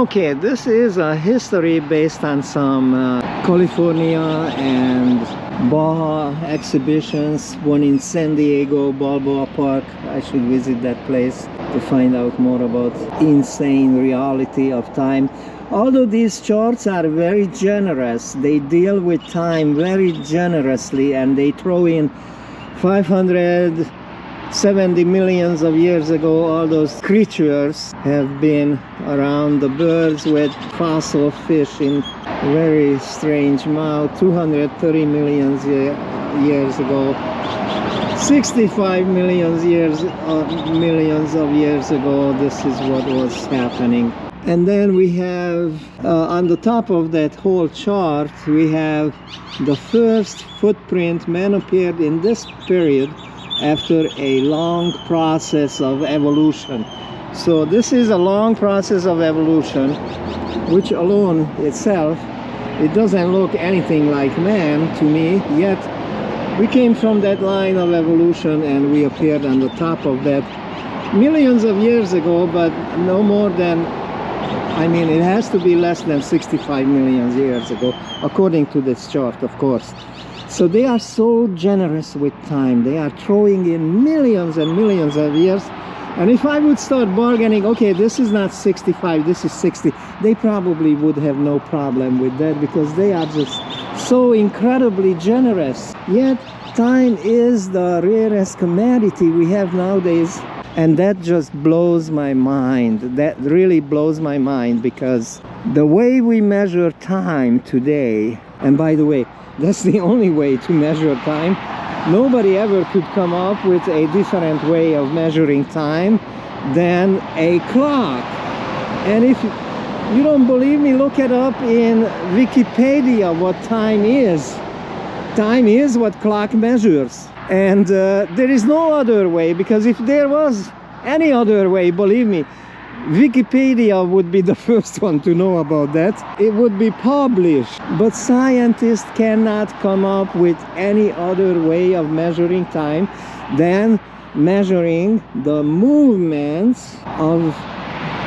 Okay, this is a history based on some California and Baja exhibitions. One in San Diego, Balboa Park. I should visit that place to find out more about insane reality of time. Although these charts are very generous, they deal with time very generously, and they throw in 570 millions of years ago. All those creatures have been around. The birds with fossil fish in very strange mouth 230 million years ago, 65 million years of years ago. This is what was happening. And then we have on the top of that whole chart, we have the first footprint. Man appeared in this period after a long process of evolution. So this is a long process of evolution, which alone itself, it doesn't look anything like man to me, yet we came from that line of evolution and we appeared on the top of that millions of years ago, but no more than, I mean, it has to be less than 65 million years ago, according to this chart, of course. So they are so generous with time. They are throwing in millions and millions of years. And if I would start bargaining, okay, this is not 65, this is 60, they probably would have no problem with that, because they are just so incredibly generous. Yet time is the rarest commodity we have nowadays. And that just blows my mind. That really blows my mind, because the way we measure time today, and by the way, that's the only way to measure time. Nobody ever could come up with a different way of measuring time than a clock. And if you don't believe me, look it up in Wikipedia what time is. Time is what clock measures. And there is no other way, because if there was any other way, believe me, Wikipedia would be the first one to know about that. It would be published. But scientists cannot come up with any other way of measuring time than measuring the movements of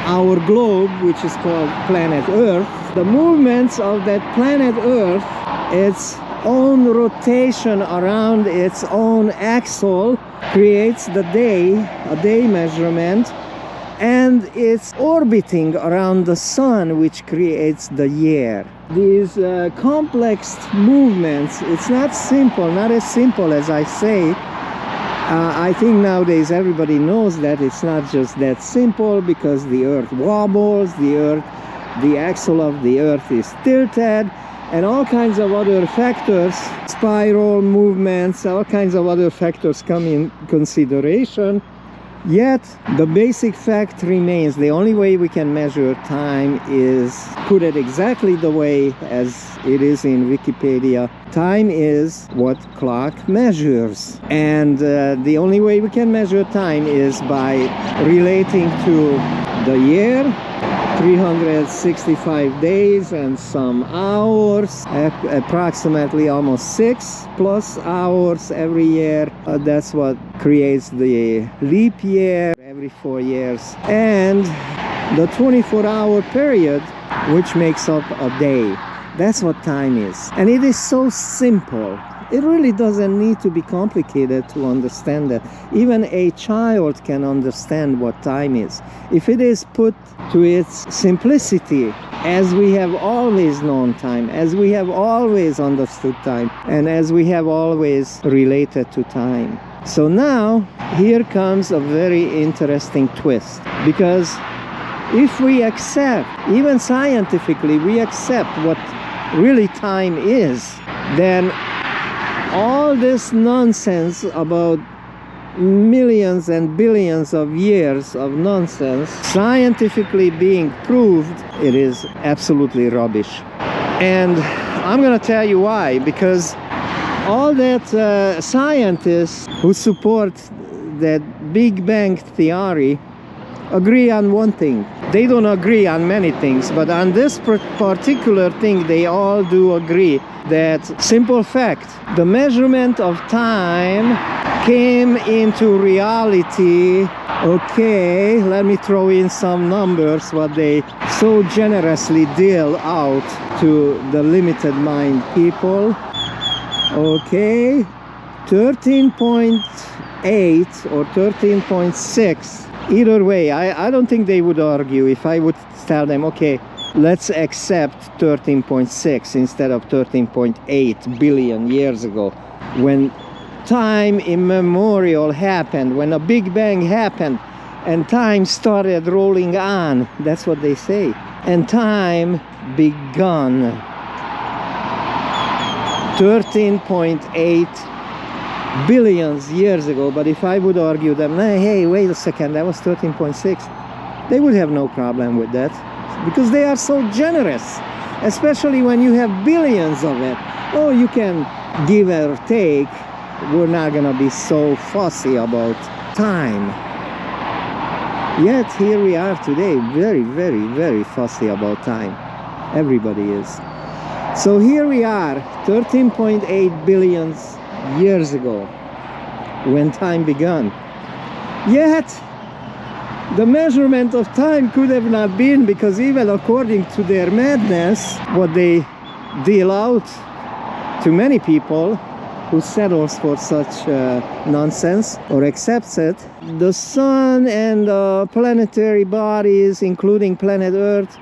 our globe, which is called planet Earth. The movements of that planet Earth, its own rotation around its own axle creates the day, a day measurement, and it's orbiting around the sun, which creates the year. These complex movements, it's not simple, not as simple as I say. I think nowadays everybody knows that it's not just that simple, because the earth wobbles, the axle of the earth is tilted, and all kinds of other factors, spiral movements, all kinds of other factors come in consideration. Yet the basic fact remains: the only way we can measure time is put it exactly the way as it is in Wikipedia. Time is what clock measures, and the only way we can measure time is by relating to the year, 365 days and some hours, approximately almost 6+ hours every year. That's what creates the leap year every 4 years, and the 24-hour period, which makes up a day. That's what time is. And it is so simple. It really doesn't need to be complicated to understand that. Even a child can understand what time is, if it is put to its simplicity, as we have always known time, as we have always understood time, and as we have always related to time. So now, here comes a very interesting twist, because if we accept, even scientifically, we accept what really time is, then all this nonsense about millions and billions of years of nonsense, scientifically being proved, it is absolutely rubbish. And I'm gonna tell you why. Because all that scientists who support that Big Bang theory agree on one thing. They don't agree on many things, but on this particular thing they all do agree. That simple fact: the measurement of time came into reality Okay, let me throw in some numbers what they so generously deal out to the limited mind people. Okay, 13.8 or 13.6. Either way, I don't think they would argue if I would tell them, okay, let's accept 13.6 instead of 13.8 billion years ago. When time immemorial happened, when a Big Bang happened and time started rolling on, that's what they say, and time begun 13.8 billions years ago. But if I would argue them, hey, wait a second, that was 13.6, they would have no problem with that, because they are so generous, especially when you have billions of it. Oh, you can give or take. We're not gonna be so fussy about time. Yet here we are today, very, very, very fussy about time. Everybody is. So here we are, 13.8 billion years ago, when time began. Yet the measurement of time could have not been, because even according to their madness, what they deal out to many people who settles for such nonsense or accepts it, the sun and planetary bodies, including planet Earth,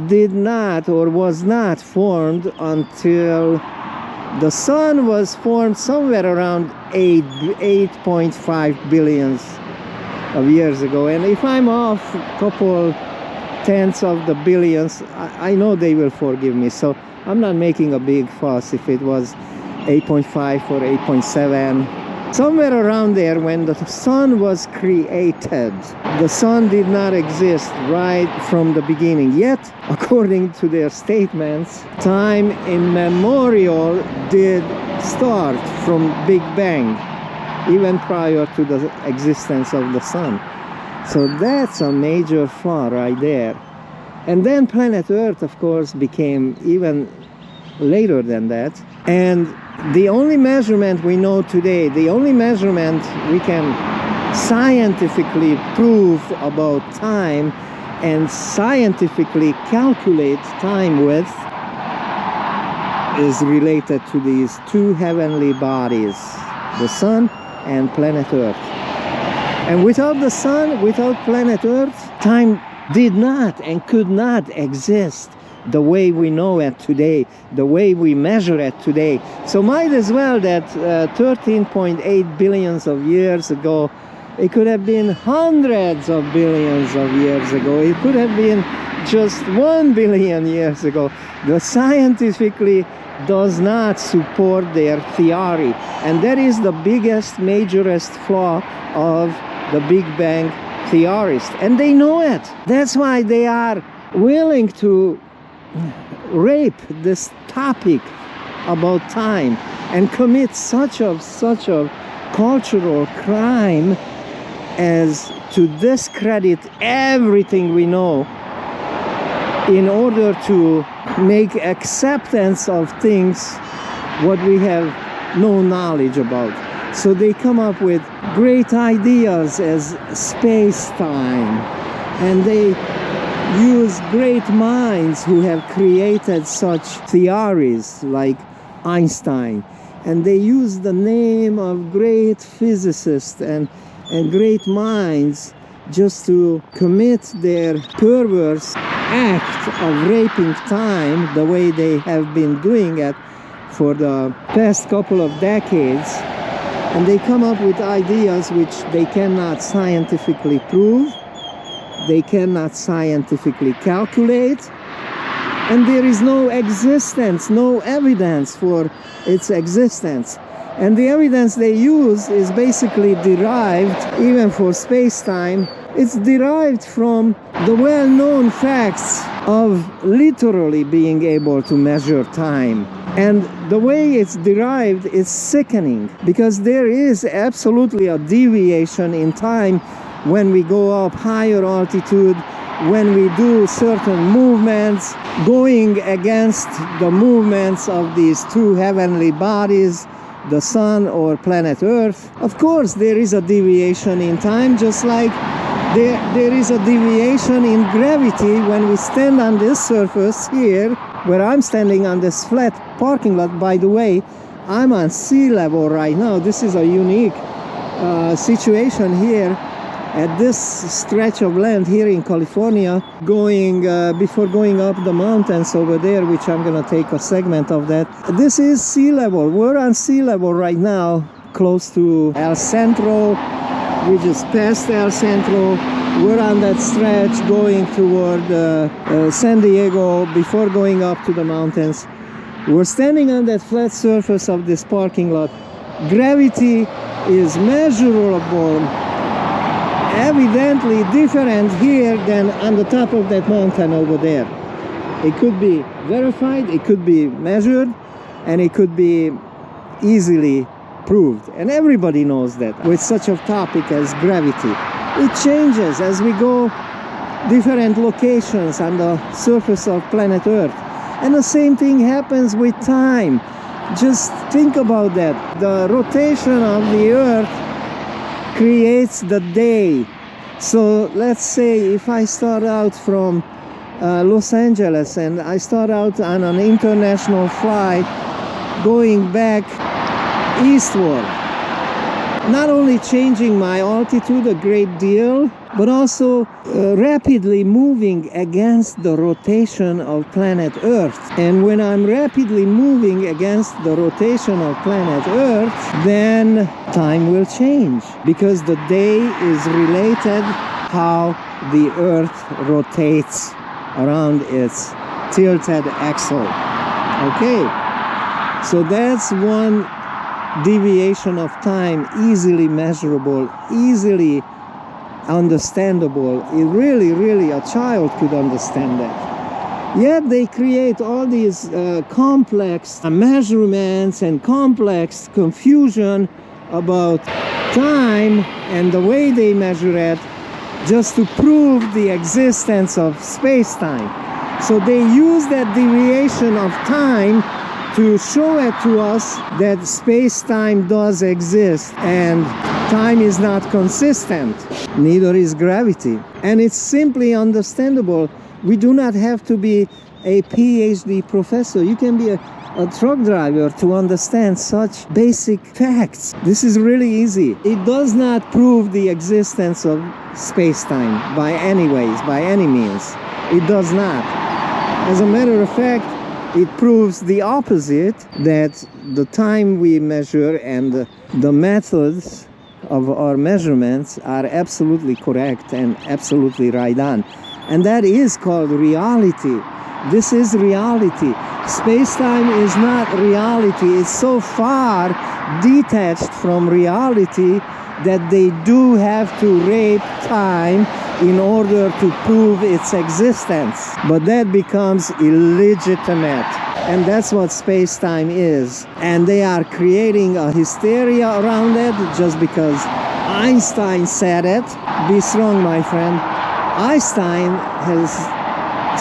did not or was not formed until the sun was formed somewhere around 8.5 billion of years ago. And if I'm off a couple tenths of the billions, I know they will forgive me, so I'm not making a big fuss if it was 8.5 or 8.7, somewhere around there. When the sun was created, the sun did not exist right from the beginning. Yet, according to their statements, time immemorial did start from Big Bang, even prior to the existence of the sun. So that's a major flaw right there. And then planet Earth, of course, became even later than that. And the only measurement we know today, the only measurement we can scientifically prove about time and scientifically calculate time with, is related to these two heavenly bodies, the sun and planet Earth. And without the sun, without planet Earth, time did not and could not exist the way we know it today, the way we measure it today. So might as well that 13.8 billions of years ago, it could have been hundreds of billions of years ago, it could have been just 1 billion years ago. The scientifically does not support their theory, and that is the biggest, majorest flaw of the Big Bang theorists, and they know it. That's why they are willing to rape this topic about time and commit such a cultural crime as to discredit everything we know in order to make acceptance of things what we have no knowledge about. So they come up with great ideas as space-time, and they use great minds who have created such theories like Einstein, and they use the name of great physicists and great minds just to commit their perverse act of raping time the way they have been doing it for the past couple of decades. And they come up with ideas which they cannot scientifically prove, they cannot scientifically calculate, and there is no existence, no evidence for its existence. And the evidence they use is basically derived, even for space-time, it's derived from the well-known facts of literally being able to measure time. And the way it's derived is sickening, because there is absolutely a deviation in time when we go up higher altitude, when we do certain movements going against the movements of these two heavenly bodies, the sun or planet Earth. Of course there is a deviation in time, just like there is a deviation in gravity when we stand on this surface here, where I'm standing on this flat parking lot. By the way, I'm on sea level right now. This is a unique situation here at this stretch of land here in California, going before going up the mountains over there, which I'm gonna take a segment of that. This is sea level. We're on sea level right now, close to El Centro. We just passed El Centro. We're on that stretch going toward San Diego before going up to the mountains. We're standing on that flat surface of this parking lot. Gravity is measurable, evidently different here than on the top of that mountain over there. It could be verified, it could be measured, and it could be easily proved. And everybody knows that with such a topic as gravity. It changes as we go different locations on the surface of planet Earth. And the same thing happens with time. Just think about that. The rotation of the Earth creates the day. So let's say if I start out from Los Angeles and I start out on an international flight going back eastward, not only changing my altitude a great deal, but also rapidly moving against the rotation of planet Earth. And when I'm rapidly moving against the rotation of planet Earth, then time will change, because the day is related how the Earth rotates around its tilted axle. Okay, so that's one deviation of time, easily measurable, easily understandable. It really a child could understand that. Yet they create all these complex measurements and complex confusion about time and the way they measure it, just to prove the existence of space-time. So they use that deviation of time to show it to us that space-time does exist and time is not consistent. Neither is gravity. And it's simply understandable. We do not have to be a PhD professor. You can be a truck driver to understand such basic facts. This is really easy. It does not prove the existence of space-time by any ways, by any means. It does not. As a matter of fact, it proves the opposite, that the time we measure and the methods of our measurements are absolutely correct and absolutely right on. And that is called reality. This is reality. Space-time is not reality. It's so far detached from reality that they do have to rape time in order to prove its existence. But that becomes illegitimate. And that's what space-time is. And they are creating a hysteria around it just because Einstein said it. Be strong, my friend. Einstein has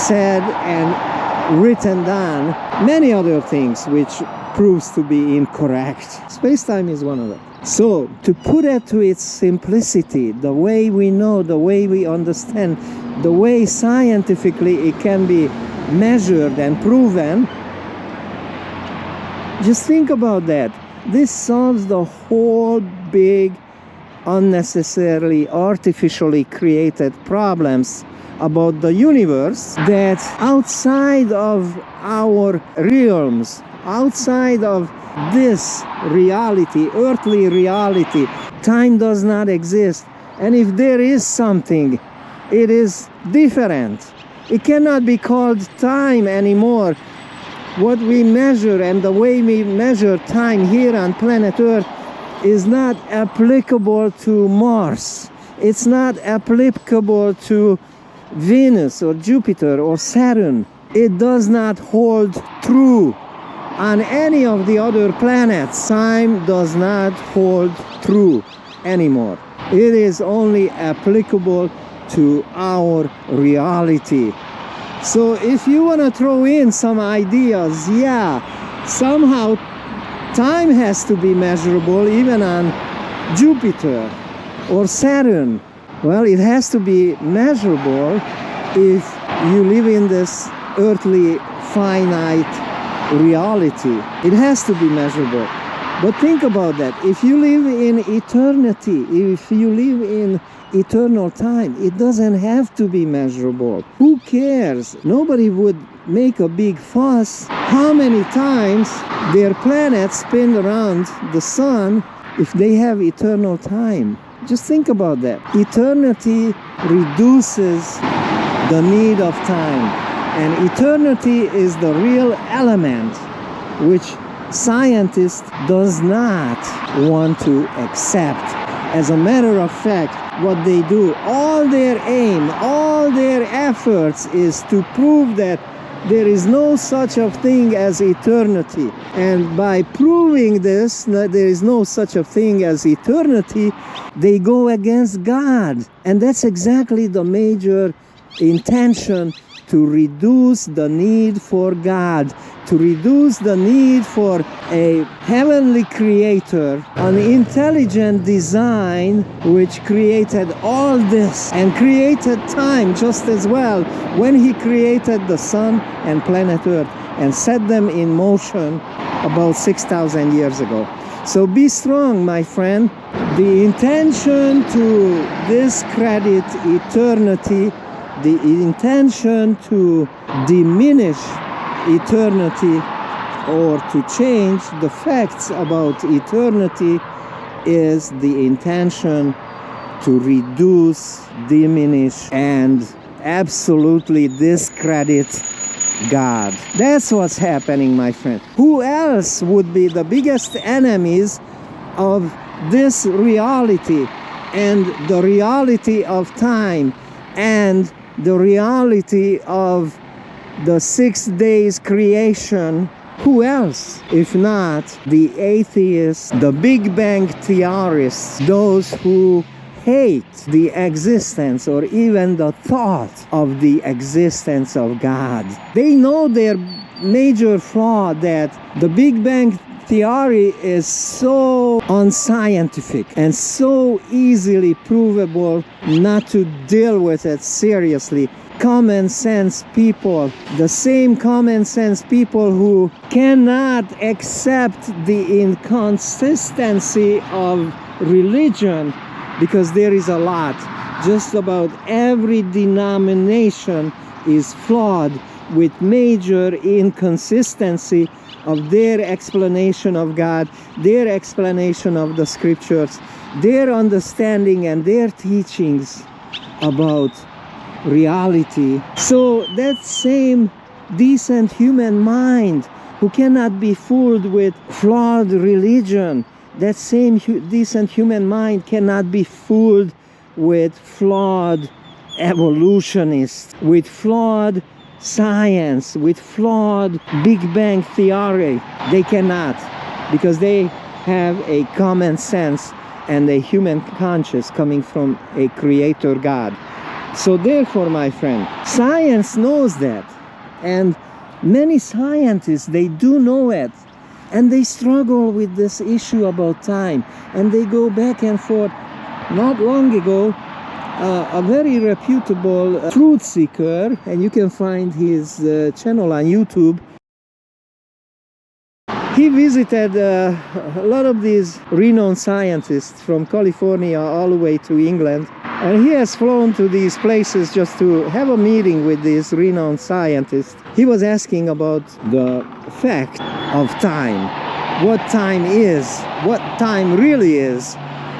said and written down many other things which proves to be incorrect. Space-time is one of them. So, to put it to its simplicity, the way we know, the way we understand, the way scientifically it can be measured and proven, just think about that. This solves the whole big, unnecessarily, artificially created problems about the universe that outside of our realms, outside of this reality, earthly reality, time does not exist. And if there is something, it is different. It cannot be called time anymore. What we measure and the way we measure time here on planet Earth is not applicable to Mars. It's not applicable to Venus or Jupiter or Saturn. It does not hold true on any of the other planets. Time does not hold true anymore. It is only applicable to our reality. So if you want to throw in some ideas, yeah, somehow time has to be measurable even on Jupiter or Saturn. Well, it has to be measurable if you live in this earthly finite reality. It has to be measurable. But think about that. If you live in eternity, if you live in eternal time, it doesn't have to be measurable. Who cares? Nobody would make a big fuss how many times their planets spin around the sun if they have eternal time. Just think about that. Eternity reduces the need of time, and eternity is the real element which scientists does not want to accept. As a matter of fact, what they do, all their aim, all their efforts is to prove that there is no such a thing as eternity. And by proving this, that there is no such a thing as eternity, they go against God. And that's exactly the major intention, to reduce the need for God, to reduce the need for a heavenly creator, an intelligent design which created all this and created time just as well when he created the sun and planet Earth and set them in motion about 6,000 years ago. So be strong, my friend. The intention to discredit eternity, the intention to diminish eternity or to change the facts about eternity is the intention to reduce, diminish, and absolutely discredit God. That's what's happening, my friend. Who else would be the biggest enemies of this reality and the reality of time and the reality of the 6 days creation? Who else if not the atheists, the Big Bang theorists, those who hate the existence or even the thought of the existence of God? They know their major flaw, that the Big Bang theory is so unscientific and so easily provable not to deal with it seriously. Common sense people, the same common sense people who cannot accept the inconsistency of religion, because there is a lot. Just about every denomination is flawed with major inconsistency of their explanation of God, their explanation of the scriptures, their understanding and their teachings about reality. So that same decent human mind who cannot be fooled with flawed religion, that same decent human mind cannot be fooled with flawed evolutionists, with flawed science, with flawed Big Bang theory. They cannot, because they have a common sense and a human conscience coming from a creator God. So therefore, my friend, science knows that, and many scientists, they do know it, and they struggle with this issue about time, and they go back and forth. Not long ago, a very reputable truth seeker, and you can find his channel on YouTube, he visited a lot of these renowned scientists from California all the way to England, and he has flown to these places just to have a meeting with these renowned scientists. He was asking about the fact of time, what time is, what time really is.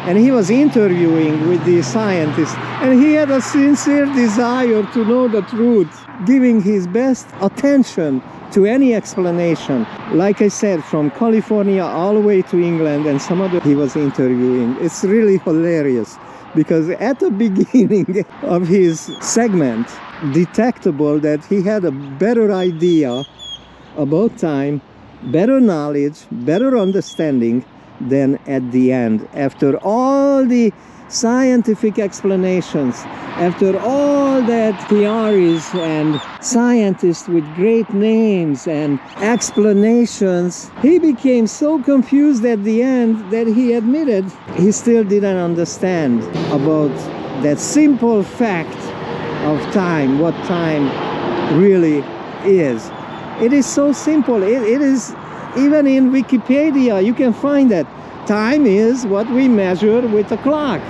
And he was interviewing with these scientists, and he had a sincere desire to know the truth, giving his best attention to any explanation. Like I said, from California all the way to England and some other he was interviewing. It's really hilarious, because at the beginning of his segment, detectable that he had a better idea about time, better knowledge, better understanding than at the end. After all the scientific explanations, after all that theories and scientists with great names and explanations, he became so confused at the end that he admitted he still didn't understand about that simple fact of time, what time really is. It is so simple. It is, even in Wikipedia, you can find that time is what we measure with a clock.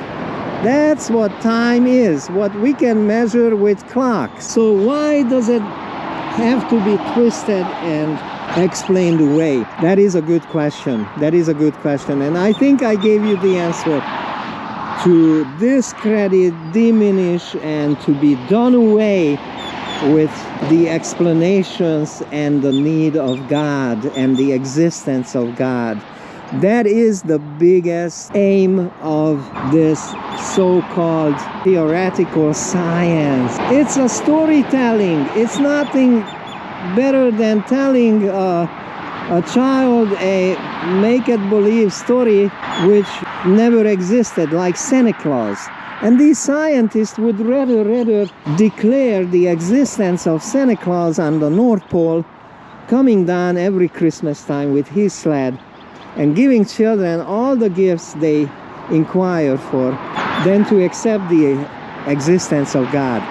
That's what time is, what we can measure with clocks. So why does it have to be twisted and explained away? That is a good question. That is a good question. And I think I gave you the answer. To discredit, diminish, and to be done away with the explanations and the need of God and the existence of God. That is the biggest aim of this so-called theoretical science. It's a storytelling. It's nothing better than telling a child a make-it-believe story which never existed, like Santa Claus. And these scientists would rather declare the existence of Santa Claus on the North Pole, coming down every Christmas time with his sled and giving children all the gifts they inquire for, than to accept the existence of God.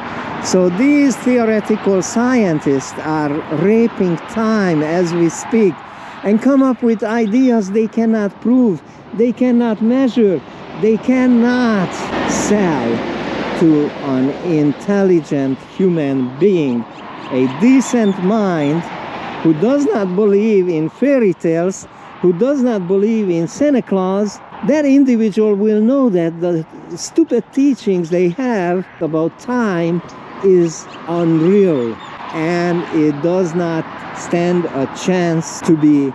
So these theoretical scientists are raping time as we speak and come up with ideas they cannot prove, they cannot measure, they cannot sell to an intelligent human being, a decent mind who does not believe in fairy tales, who does not believe in Santa Claus. That individual will know that the stupid teachings they have about time is unreal, and it does not stand a chance to be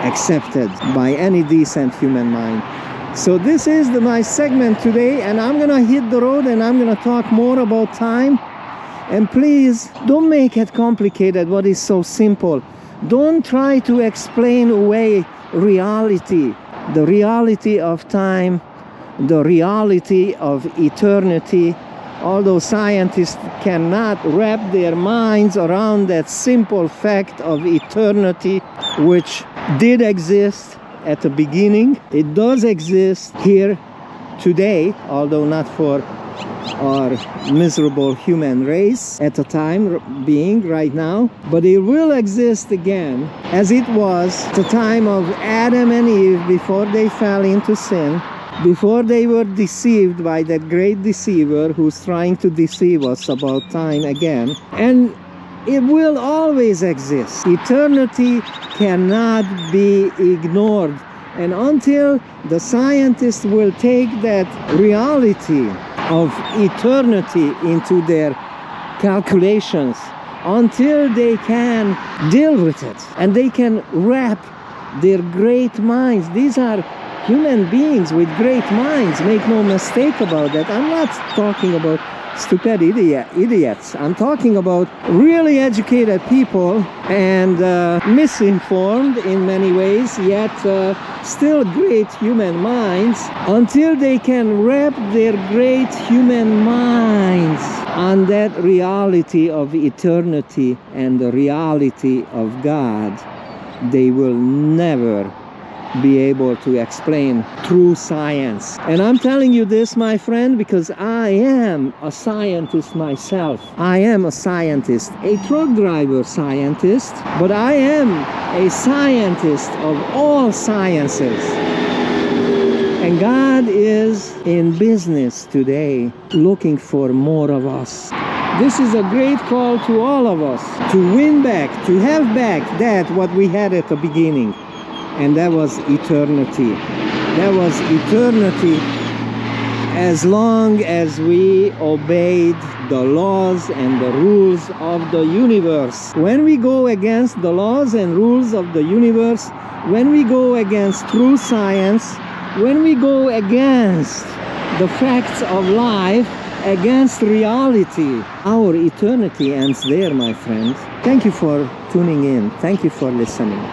accepted by any decent human mind. So this is my segment today, and I'm gonna hit the road and I'm gonna talk more about time. And please don't make it complicated what is so simple. Don't try to explain away reality, the reality of time, the reality of eternity. Although scientists cannot wrap their minds around that simple fact of eternity, which did exist at the beginning. It does exist here today, although not for our miserable human race at the time being right now, but it will exist again as it was the time of Adam and Eve before they fell into sin, before they were deceived by that great deceiver who's trying to deceive us about time again. And it will always exist. Eternity cannot be ignored. And until the scientists will take that reality of eternity into their calculations, until they can deal with it and they can wrap their great minds. These are human beings with great minds, make no mistake about that. I'm not talking about stupid idiots. I'm talking about really educated people and misinformed in many ways, yet still great human minds. Until they can wrap their great human minds on that reality of eternity and the reality of God, they will never be able to explain true science. And I'm telling you this, my friend, because I am a scientist myself. I am a scientist, a truck driver scientist, but I am a scientist of all sciences. And God is in business today, looking for more of us. This is a great call to all of us to win back, to have back that what we had at the beginning. And that was eternity. That was eternity as long as we obeyed the laws and the rules of the universe. When we go against the laws and rules of the universe, when we go against true science, when we go against the facts of life, against reality, our eternity ends there, my friends. Thank you for tuning in. Thank you for listening.